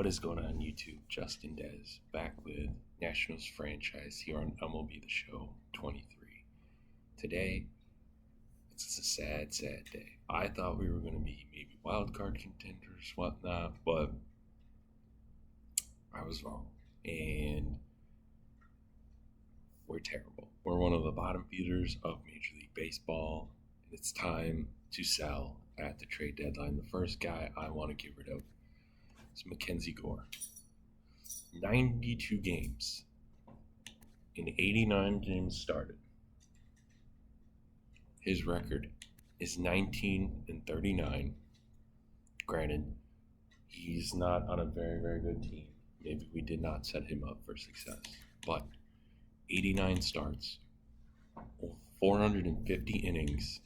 What is going on YouTube? JustinDezzz back with Nationals franchise here on MLB The Show 23. Today, it's a sad day. I thought we were going to be maybe wild card contenders, whatnot, but I was wrong. And we're terrible. We're one of the bottom feeders of Major League Baseball. And it's time to sell at the trade deadline. The first guy I want to get rid of is Mackenzie Gore. 92 games in 89 games started. His record is 19-39. Granted, he's not on a very, very good team. Maybe we did not set him up for success. But 89 starts, 450 innings.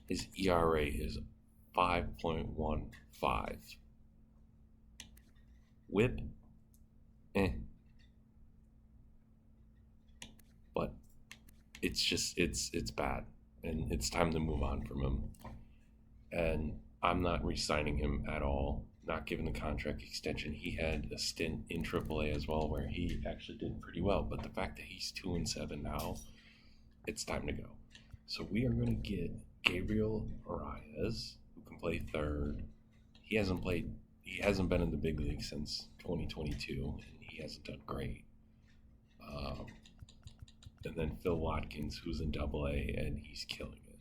His ERA is 5.15. Whip, but it's bad, and it's time to move on from him. And I'm not re-signing him at all. Not given the contract extension. He had a stint in AAA as well, where he actually did pretty well. But the fact that he's 2-7 now, it's time to go. So we are going to get Gabriel Arias, who can play third. He hasn't been in the big league since 2022, and he hasn't done great. And then Phil Watkins, who's in AA, and he's killing it.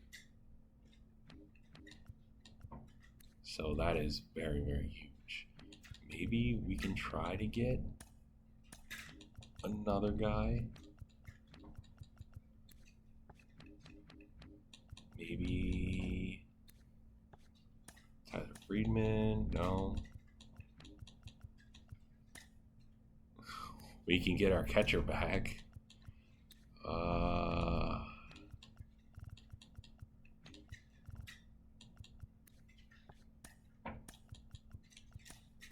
So that is very, very huge. Maybe we can try to get another guy. Maybe Tyler Friedman. No. We can get our catcher back.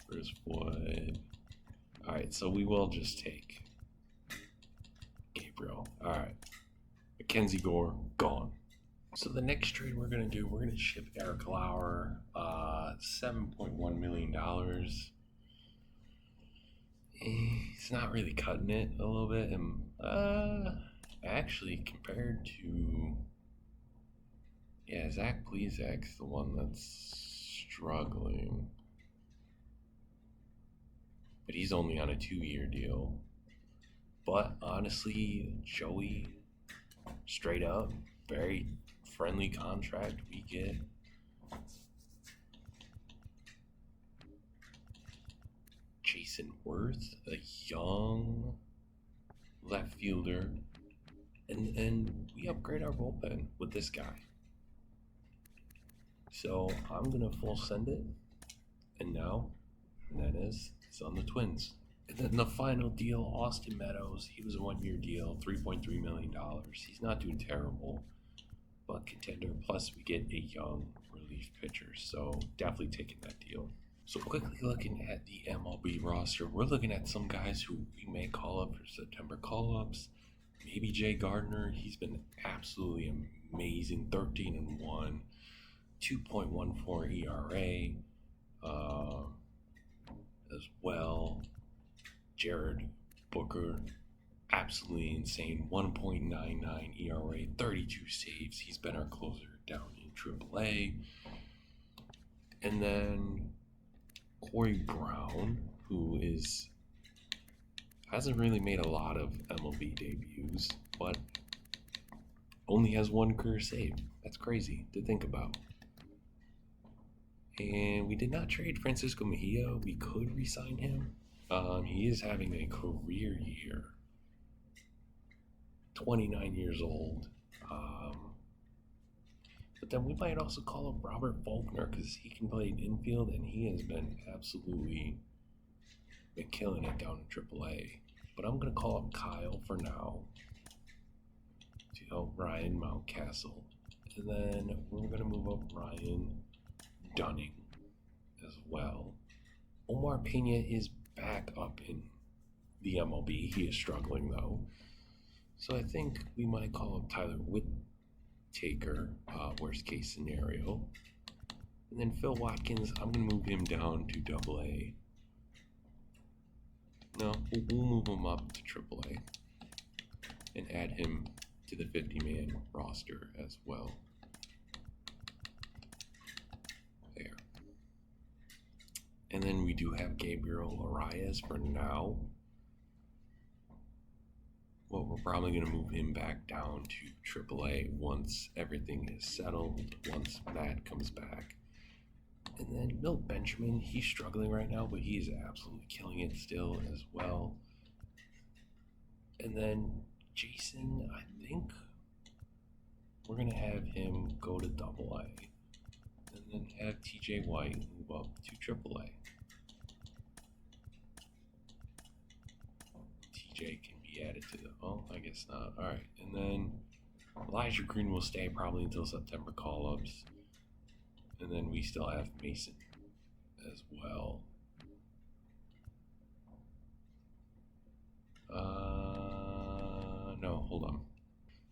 Bruce Wood. Alright, so we will just take Gabriel. Alright. Mackenzie Gore, gone. So the next trade we're going to do, we're going to ship Eric Lauer, $7.1 million. He's not really cutting it a little bit. And actually, compared to Zach Plezak's the one that's struggling. But he's only on a 2-year deal. But honestly, Joey, straight up, very friendly contract we get. Jason Worth, a young left fielder, and we upgrade our bullpen with this guy. So I'm gonna full send it, and that is it's on the Twins. And then the final deal, Austin Meadows. He was a 1-year deal, $3.3 million. He's not doing terrible, but contender. Plus, we get a young relief pitcher, so definitely taking that deal. So quickly looking at the MLB roster, we're looking at some guys who we may call up for September call-ups. Maybe Jay Gardner. He's been absolutely amazing. 13-1, 2.14 ERA. As well, Jared Booker, absolutely insane. 1.99 ERA, 32 saves. He's been our closer down in AAA. And then Corey Brown, who hasn't really made a lot of MLB debuts, but only has 1 career save. That's crazy to think about. And we did not trade Francisco Mejia. We could re-sign him. He is having a career year. 29 years old. But then we might also call up Robert Faulkner because he can play infield and he has been killing it down in AAA. But I'm going to call up Kyle for now to help Ryan Mountcastle. And then we're going to move up Ryan Dunning as well. Omar Pena is back up in the MLB. He is struggling though. So I think we might call up Tyler Whittaker, worst case scenario. And then Phil Watkins, I'm going to move him down to AA. No, we'll move him up to AAA and add him to the 50-man roster as well. There. And then we do have Gabriel Arias for now. Well, we're probably going to move him back down to AAA once everything is settled, once Matt comes back. And then Milt Benjamin, he's struggling right now, but he's absolutely killing it still as well. And then Jason, I think we're going to have him go to AA. And then have TJ White move up to AAA. TJ can be added to the... Oh, I guess not. Alright, and then Elijah Green will stay probably until September call-ups. And then we still have Mason as well. No, hold on.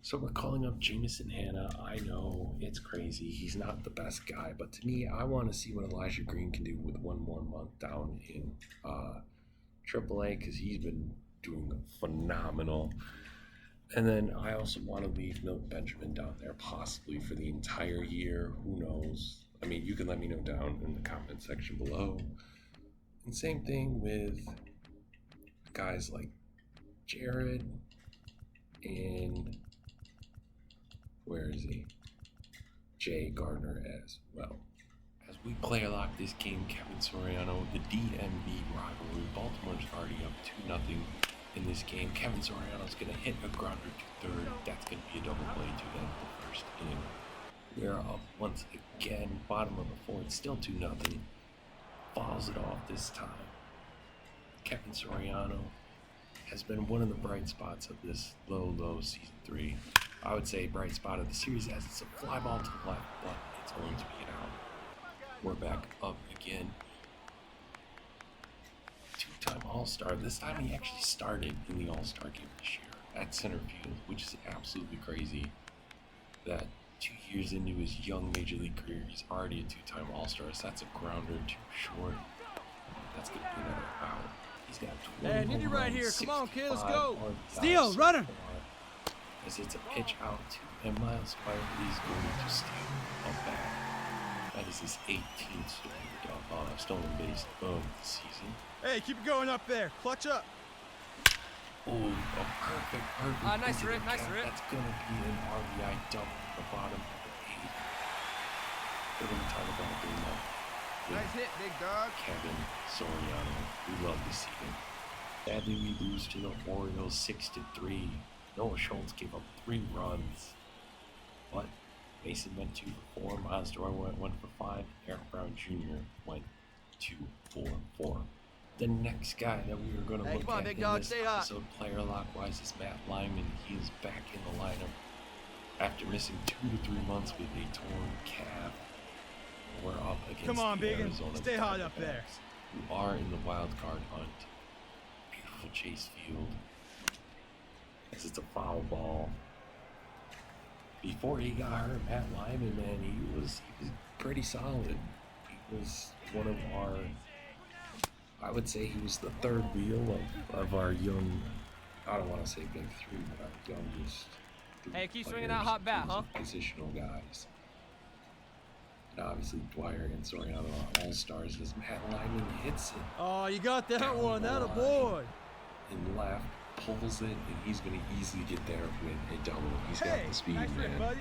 So we're calling up Jamison Hanna. I know it's crazy. He's not the best guy, but to me, I want to see what Elijah Green can do with one more month down in AAA because he's been doing phenomenal. And then I also want to leave Milt Benjamin down there possibly for the entire year. Who knows? I mean, you can let me know down in the comment section below. And same thing with guys like Jared and where is he? Jay Gardner as well. As we player lock this game, Kevin Soriano, the DMV rivalry. Baltimore's already up 2-0 in this game. Kevin Soriano's going to hit a grounder to third. That's going to be a double play to end the first inning. We are up once again, bottom of the fourth, still 2-0. Fouls it off this time. Kevin Soriano has been one of the bright spots of this low season 3. I would say bright spot of the series as it's a fly ball to the left, but it's going to be an out. We're back up again. Two-time All-Star. This time he actually started in the All-Star game this year at center field, which is absolutely crazy that 2 years into his young major league career, he's already a two-time All-Star. So that's a grounder too short. That's going to be another out. He's got 20 Hey, need you right here. Come on, kid, let's go. Steal, runner. As it's a pitch out to and Miles Dwyer. He's going to steal a bat. That is his 18th stolen base of the season. Hey, keep it going up there. Clutch up. Oh, a perfect. Nice rip. That's going to be an RBI dump at the bottom of the 8th. We're going to talk about doing that. Nice hit, big dog. Kevin Soriano. We love to see him. Sadly, we lose to the Orioles 6-3. Noah Schultz gave up 3 runs. But Mason went 2 for 4. Miles Dwyer went 1 for 5. Eric Brown Jr. went 2 for 4. The next guy that we were going to look at in this episode, player lock-wise, is Matt Lyman. He is back in the lineup after missing 2 to 3 months with a torn calf. We're up against the Arizona stay hot up there. Who are in the wild card hunt. Beautiful Chase Field. As it's a foul ball. Before he got hurt, Matt Lyman, man, he was pretty solid. He was one of our, I would say he was the third wheel of our young, I don't want to say big 3, but our youngest. Hey, keep swinging that hot bat, huh? Positional guys. And obviously Dwyer and Soriano are all-stars as Matt Lyman hits it. Oh, you got that one. That a boy. And left, pulls it, and he's going to easily get there with a double. He's got the speed, nice man. buddy.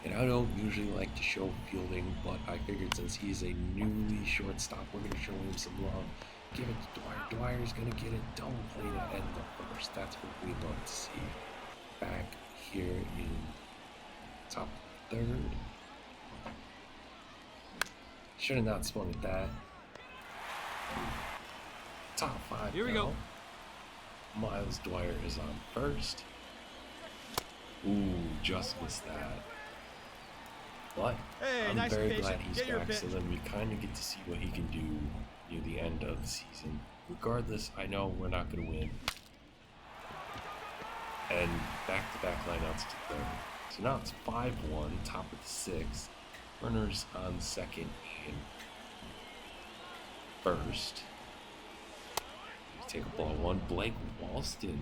And I don't usually like to show fielding, but I figured since he's a newly shortstop, we're going to show him some love. Give it to Dwyer. Dwyer's going to get a double play to end the first. That's what we love to see. Back here in top third. Should have not spun at that. Top 5. Here we go. Miles Dwyer is on first. Ooh, just missed that. But hey, I'm nice very glad he's Get back, so then we kind of get to see what he can do near the end of the season. Regardless, I know we're not going to win. And back-to-back lineouts to third. So now it's 5-1, top of the 6th. Runners on second him first. Take a ball one. Blake Walston,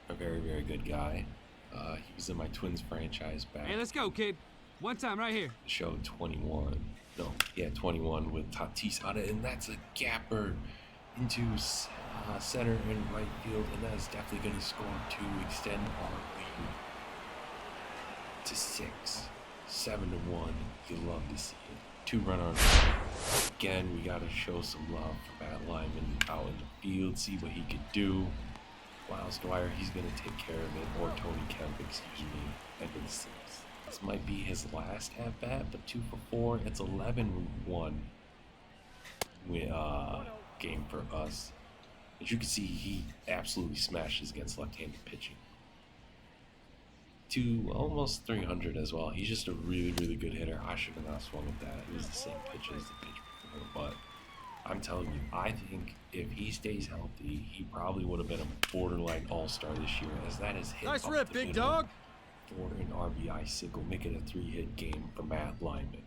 a very, very good guy. He was in my Twins franchise back. Hey, let's go, kid. One time right here. Show 21. No, yeah, 21 with Tatis on it, and that's a gapper into center and right field, and that is definitely going to score to extend our lead to 6, 7-1. You love to see it. 2-run on. Again, we got to show some love for Matt Lyman out in the field, see what he could do. Miles Dwyer, he's going to take care of it, or Tony Kemp, excuse me, end of the 6th. This might be his last at bat, but 2 for 4. It's 11-1 game for us. As you can see, he absolutely smashes against left-handed pitching. To almost 300 as well. He's just a really, really good hitter. I should have not swung at that. It was the same pitch as the pitch before, but I'm telling you, I think if he stays healthy, he probably would have been a borderline all-star this year, as that is hit Nice up rip, the big middle dog. for an RBI single, making a 3-hit game for Matt Lyman.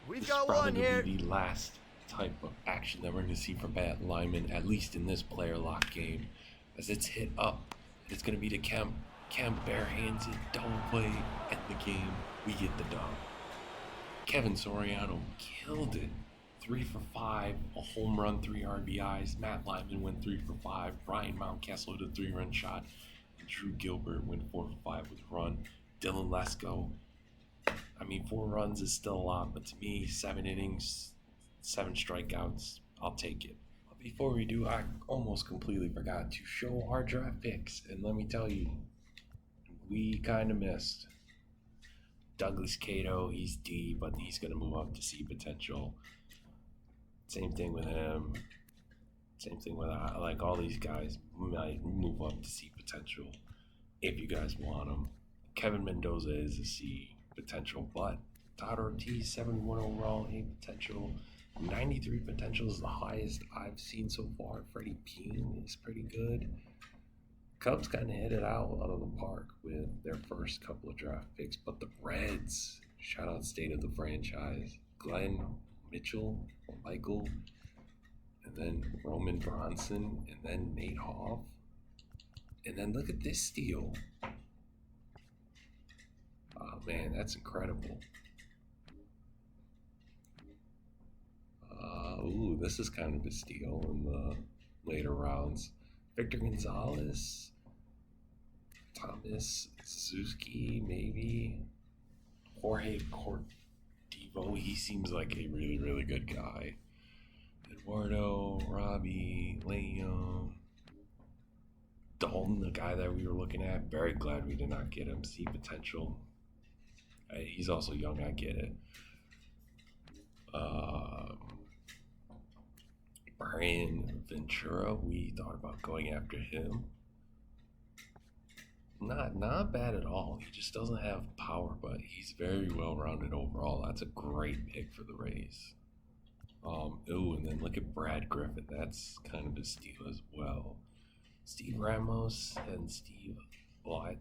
We've This got is probably one gonna here. be the last type of action that we're going to see from Matt Lyman, at least in this player lock game, as it's hit up. It's going to be to Kemp. Kemp barehands it, double play, end the game. We get the dub. Kevin Soriano killed it. 3 for 5, a home run, 3 RBIs. Matt Lyman went 3 for 5. Brian Mountcastle with a 3-run shot. And Drew Gilbert went 4 for 5 with a run. Dylan Lesko. I mean, 4 runs is still a lot, but to me, 7 innings, 7 strikeouts, I'll take it. But before we do, I almost completely forgot to show our draft picks. And let me tell you, we kind of missed. Douglas Cato, he's D, but he's going to move up to C potential. Same thing with him. Same thing with, like, all these guys might move up to C potential if you guys want them. Kevin Mendoza is a C potential, but Todd Ortiz, 71 overall, A potential. 93 potential is the highest I've seen so far. Freddie Bean is pretty good. Cubs kind of hit it out of the park with their first couple of draft picks, but the Reds, shout out state of the franchise, Glenn Mitchell, Michael, and then Roman Bronson, and then Nate Hoff, and then look at this steal. Oh man, that's incredible. Ooh, this is kind of a steal in the later rounds. Victor Gonzalez, Thomas Suzuki, maybe. Jorge Cortivo, he seems like a really, really good guy. Eduardo, Robbie, Leon, Dalton, the guy that we were looking at. Very glad we did not get him. C potential. He's also young, I get it. Brian Ventura, we thought about going after him. Not bad at all. He just doesn't have power, but he's very well-rounded overall. That's a great pick for the Rays. And then look at Brad Griffin. That's kind of a steal as well. Steve Ramos and Steve,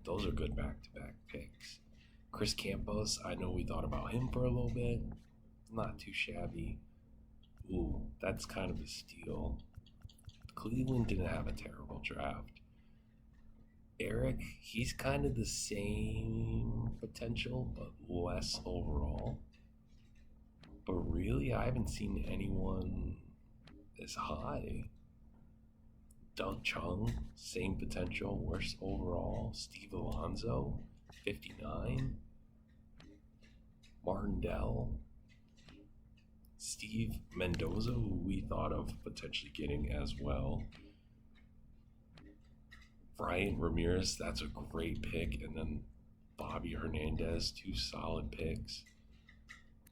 those are good back-to-back picks. Chris Campos, I know we thought about him for a little bit. Not too shabby. Ooh, that's kind of a steal. Cleveland didn't have a terrible draft. Eric, he's kind of the same potential, but less overall. But really, I haven't seen anyone as high. Doug Chung, same potential, worse overall. Steve Alonso, 59. Martin Dell. Steve Mendoza, who we thought of potentially getting as well. Brian Ramirez, that's a great pick. And then Bobby Hernandez, 2 solid picks.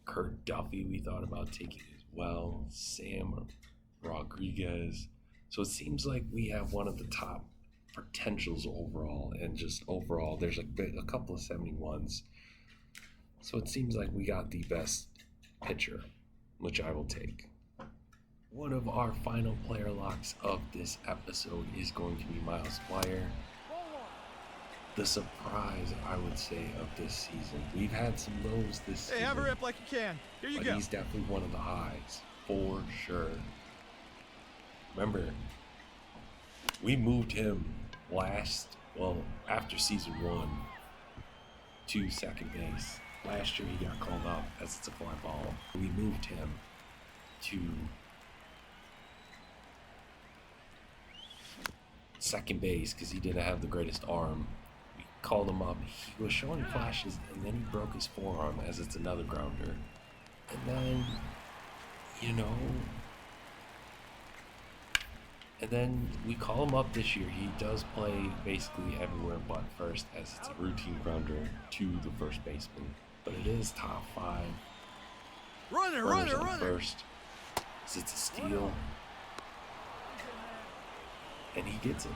Kurt Duffy, we thought about taking as well. Sam Rodriguez. So it seems like we have one of the top potentials overall. And just overall, there's a couple of 71s. So it seems like we got the best pitcher, which I will take. One of our final player locks of this episode is going to be Miles Dwyer. the surprise, I would say, of this season. We've had some lows this season. Hey, have a rip like you can. Here you but go. he's definitely one of the highs, for sure. Remember, we moved him after season 1 to second base. Last year he got called up as it's a fly ball. We moved him to second base because he didn't have the greatest arm. We called him up. He was showing flashes, and then he broke his forearm as it's another grounder. And then, and then we call him up this year. He does play basically everywhere but first, as it's a routine grounder to the first baseman. But it is top 5. Runner. First, as it's a steal, and he gets it.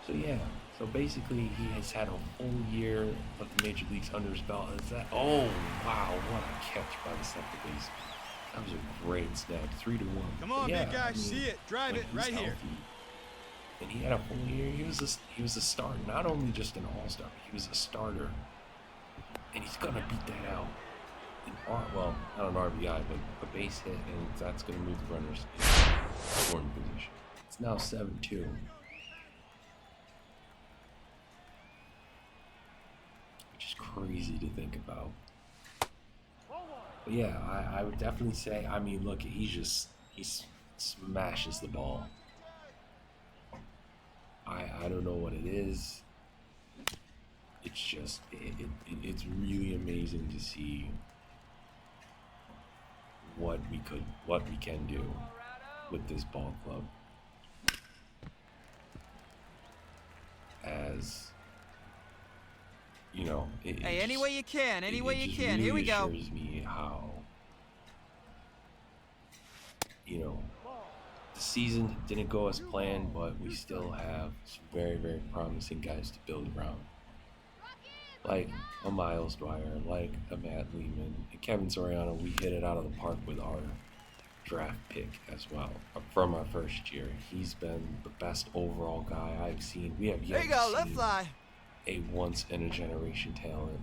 So yeah. So basically, he has had a full year of the major leagues under his belt. Oh wow! What a catch by the second baseman. That was a great snag, 3-1. Come on, big guy, see it. Drive it right here. And he had a full year. He was a starter, not only just an all-star. He was a starter, and he's gonna beat that out. Not an RBI, but a base hit, and that's gonna move the runners in scoring position. It's now 7-2. Which is crazy to think about. But yeah, I would definitely say, I mean, look, he smashes the ball. I don't know what it is. It's just, it's really amazing to see what we can do with this ball club. As hey, any way you can, any way you can. Really Here we go. Shows me how, the season didn't go as planned, but we still have some very, very promising guys to build around. Like a Miles Dwyer, like a Matt Lehman, and Kevin Soriano. We hit it out of the park with our draft pick as well from our first year. He's been the best overall guy I've seen. We have yet to see a once-in-a-generation talent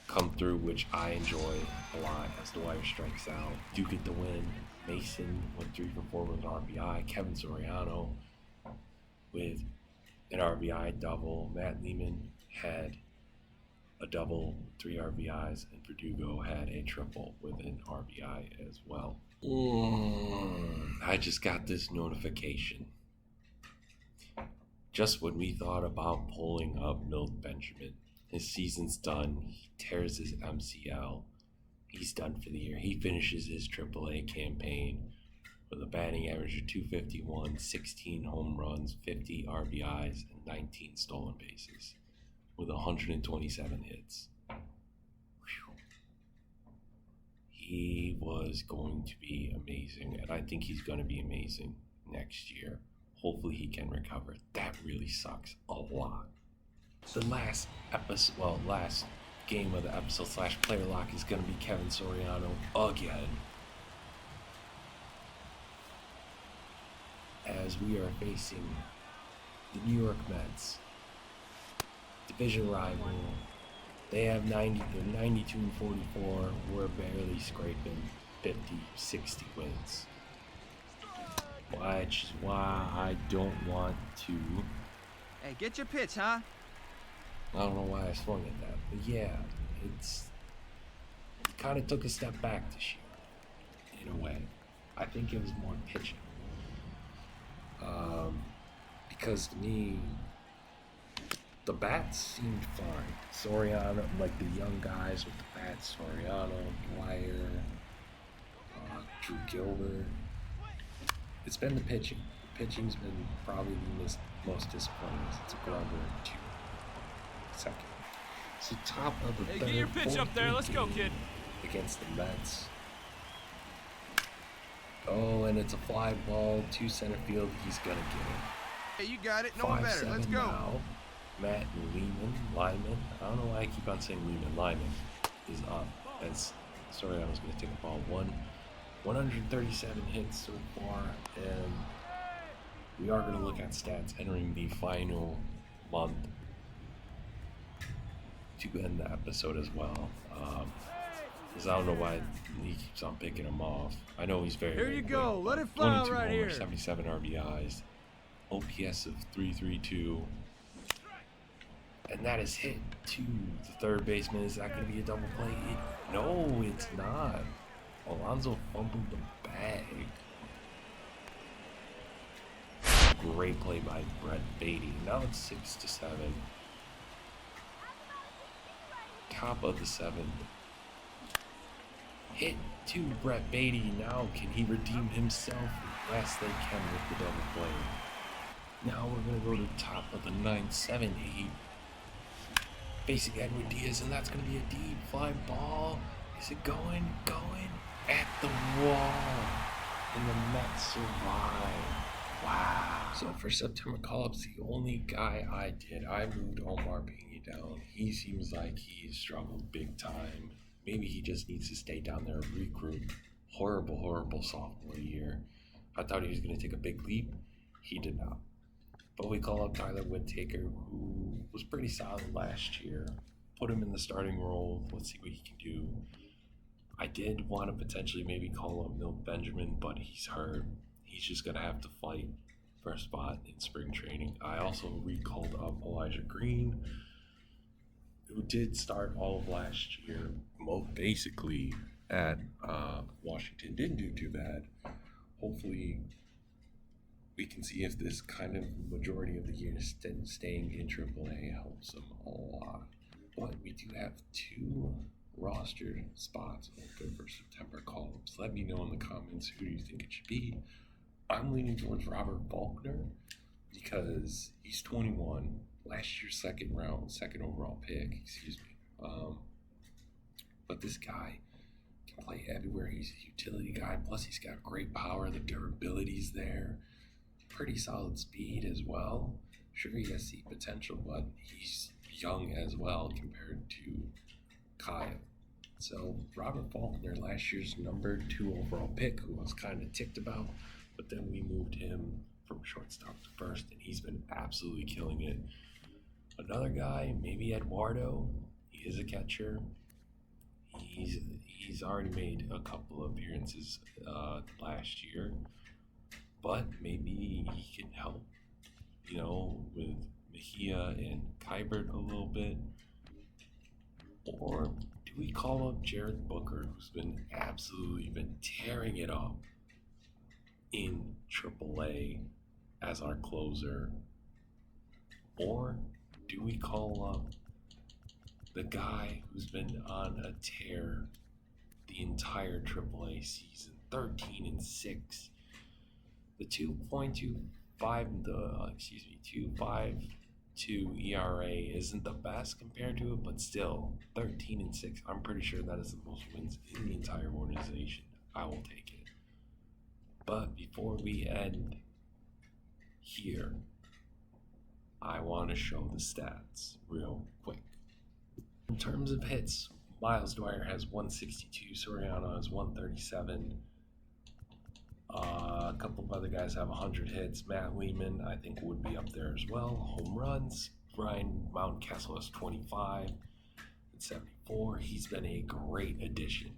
come through, which I enjoy a lot as Dwyer strikes out. Do get the win. Mason went 3 for 4 with an RBI. Kevin Soriano with an RBI double. Matt Lehman had a double, 3 RBIs, and Verdugo had a triple with an RBI as well. I just got this notification. Just when we thought about pulling up Milt Benjamin, his season's done. He tears his MCL. He's done for the year. He finishes his AAA campaign with a batting average of 251, 16 home runs, 50 RBIs, and 19 stolen bases with 127 hits. Whew. He was going to be amazing, and I think he's going to be amazing next year. Hopefully he can recover. That really sucks a lot. The last game of the episode / player lock is going to be Kevin Soriano again. As we are facing the New York Mets, division rival. They have 92 and 44. We're barely scraping 50, 60 wins. Which is why I don't want to. Hey, get your pitch, huh? I don't know why I swung at that, but yeah, it kind of took a step back this year, in a way. I think it was more pitching. Because to me, the bats seemed fine. Soriano, like the young guys with the bats, Soriano, Dwyer, Drew Gilbert. It's been the pitching. The pitching's been probably the most disappointing. It's a grounder to second. So top of the third. Hey, get your pitch up there. Let's go, kid. Against the Mets. Oh, and it's a fly ball to center field. He's gonna get it. Hey, you got it. No one better. Let's go. Now. Matt Lyman. I don't know why I keep on saying Lyman is up. As Soriano's gonna take a ball 137 hits so far, and we are going to look at stats entering the final month to end the episode as well. Because I don't know why he keeps on picking him off. I know he's very, Here you quick, go. Let it fly 22 right homers, here. 77 RBIs, OPS of 332. And that is hit to the third baseman. Is that going to be a double play? No, it's not. Alonso fumbled the bag. Great play by Brett Beatty. Now it's 6-7. Top of the seventh. Hit to Brett Beatty. Now can he redeem himself? Yes, they can with the double play. Now we're going to go to the top of the ninth, 7-8. Facing Edwin Diaz, and that's going to be a deep fly ball. Is it going? Going at the wall. And the Mets survive. Wow. So for September call-ups, the only guy I moved Omar Pena down. He seems like he struggled big time. Maybe he just needs to stay down there and regroup. Horrible sophomore year. I thought he was going to take a big leap. He did not. But we call up Tyler Whittaker, who was pretty solid last year. Put him in the starting role. Let's see what he can do. I did want to potentially maybe call up Milt Benjamin, but he's hurt. He's just going to have to fight for a spot in spring training. I also recalled up Elijah Green, who did start all of last year, basically at Washington. Didn't do too bad. Hopefully, we can see if this kind of majority of the year staying in AAA helps them a lot. But we do have 2 roster spots open for September call-ups. Let me know in the comments who you think it should be. I'm leaning towards Robert Faulkner because he's 21, last year's second overall pick, but this guy can play everywhere. He's a utility guy, plus he's got great power, the durability's there, pretty solid speed as well. Sure, he has the potential, but he's young as well compared to Kyle. So Robert Faulkner, last year's number 2 overall pick, who was kind of ticked about, but then we moved him from shortstop to first, and he's been absolutely killing it. Another guy, maybe Eduardo. He is a catcher. He's already made a couple of appearances last year, but maybe he can help, with Mejia and Kybert a little bit. Or do we call up Jared Booker, who's been tearing it up in AAA as our closer? Or do we call up the guy who's been on a tear the entire AAA season, 13-6, the 2.25, 2.52 ERA isn't the best compared to it, but still 13-6. I'm pretty sure that is the most wins in the entire organization. I will take it. But before we end here, I want to show the stats real quick. In terms of hits, Miles Dwyer has 162, Soriano has 137. A couple of other guys have 100 hits. Matt Lehman, I think, would be up there as well. Home runs, Ryan Mountcastle has 25 and 74. He's been a great addition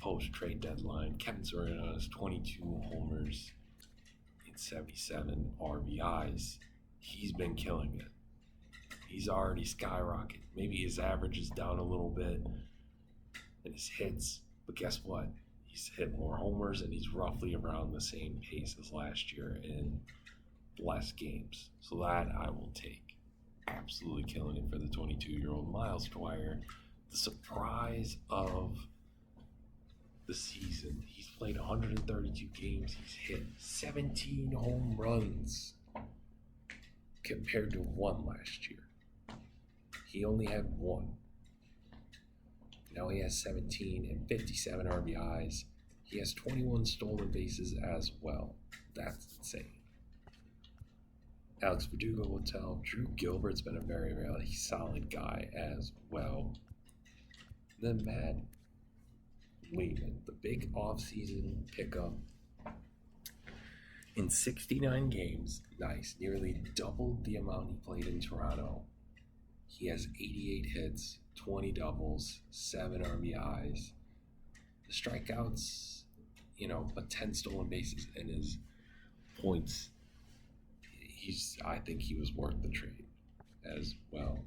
post-trade deadline. Kevin Soriano has 22 homers and 77 RBIs. He's been killing it. He's already skyrocketed. Maybe his average is down a little bit in his hits, but guess what? He's hit more homers, and he's roughly around the same pace as last year in less games. So that I will take. Absolutely killing it for the 22-year-old Miles Dwyer. The surprise of the season. He's played 132 games. He's hit 17 home runs compared to 1 last year. He only had 1. Now he has 17 and 57 RBIs. He has 21 stolen bases as well. That's insane. Alex Verdugo will tell. Drew Gilbert's been a very, very solid guy as well. Then Matt Lehman, the big offseason pickup. In 69 games, nice, nearly doubled the amount he played in Toronto. He has 88 hits, 20 doubles, 7 RBIs. The strikeouts, but 10 stolen bases, and his points. I think he was worth the trade as well.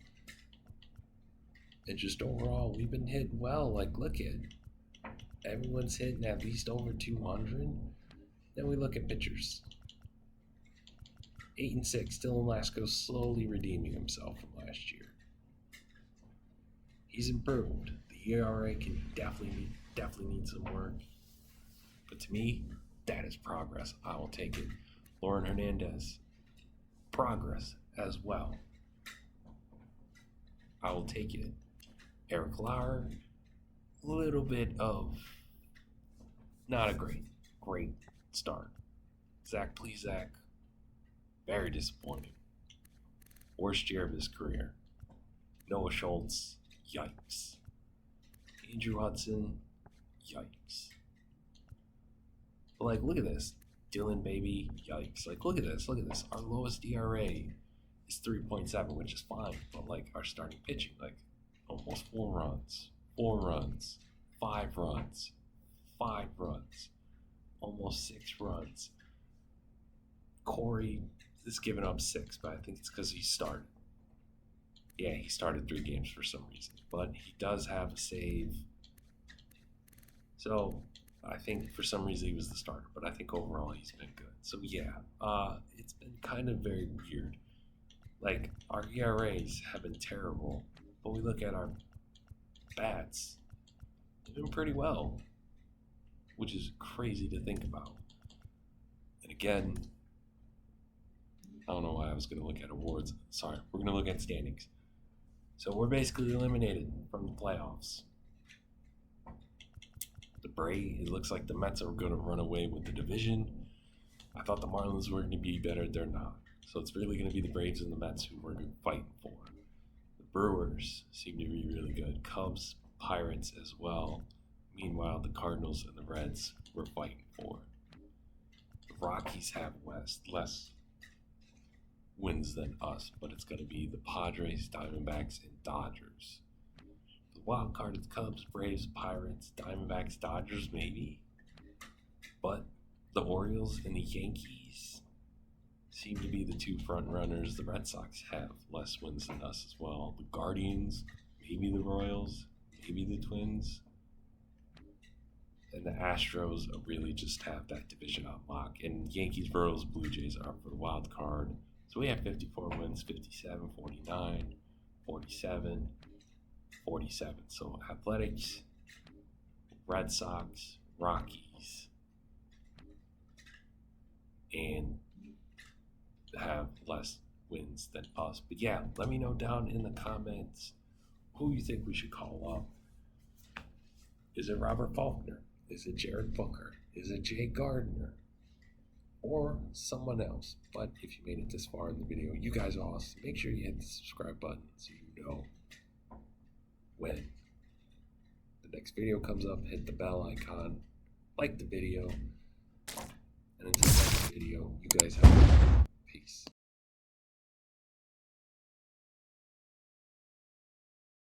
And just overall, we've been hitting well. Like, look at everyone's hitting at least over 200. Then we look at pitchers. 8-6, Dylan Lasco slowly redeeming himself from last year. He's improved. The ERA can definitely need some work. But to me, that is progress. I will take it. Lauren Hernandez, progress as well. I will take it. Eric Lauer, little bit of not a great start. Zach Plesac, very disappointing. Worst year of his career. Noah Schultz, yikes. Andrew Hudson, yikes. But like, look at this. Dylan Baby, yikes. Like, look at this. Our lowest ERA is 3.7, which is fine. But like, our starting pitching, like, almost 4 runs, 5 runs, almost 6 runs. Corey is giving up 6, but I think it's because he started. Yeah, he started 3 games for some reason, but he does have a save. So I think for some reason he was the starter, but I think overall he's been good. So yeah, it's been kind of very weird. Like, our ERAs have been terrible, but we look at our bats, they've been pretty well, which is crazy to think about. And again, I don't know why I was going to look at awards. Sorry, we're going to look at standings. So we're basically eliminated from the playoffs. It looks like the Mets are going to run away with the division. I thought the Marlins were going to be better. They're not. So it's really going to be the Braves and the Mets who we're fighting for. The Brewers seem to be really good. Cubs, Pirates as well. Meanwhile, the Cardinals and the Reds we're fighting for. The Rockies have less wins than us, but it's going to be the Padres, Diamondbacks, and Dodgers. The wild card is Cubs, Braves, Pirates, Diamondbacks, Dodgers, maybe. But the Orioles and the Yankees seem to be the 2 front runners. The Red Sox have less wins than us as well. The Guardians, maybe the Royals, maybe the Twins. And the Astros really just have that division on lock. And Yankees, Royals, Blue Jays are up for the wild card. So we have 54 wins, 57, 49, 47, 47. So Athletics, Red Sox, Rockies, and have less wins than us. But yeah, let me know down in the comments who you think we should call up. Is it Robert Faulkner? Is it Jared Booker? Is it Jay Gardner? Or someone else? But if you made it this far in the video, you guys are awesome. Make sure you hit the subscribe button so you know when the next video comes up. Hit the bell icon, like the video, and until the next video, you guys have a peace.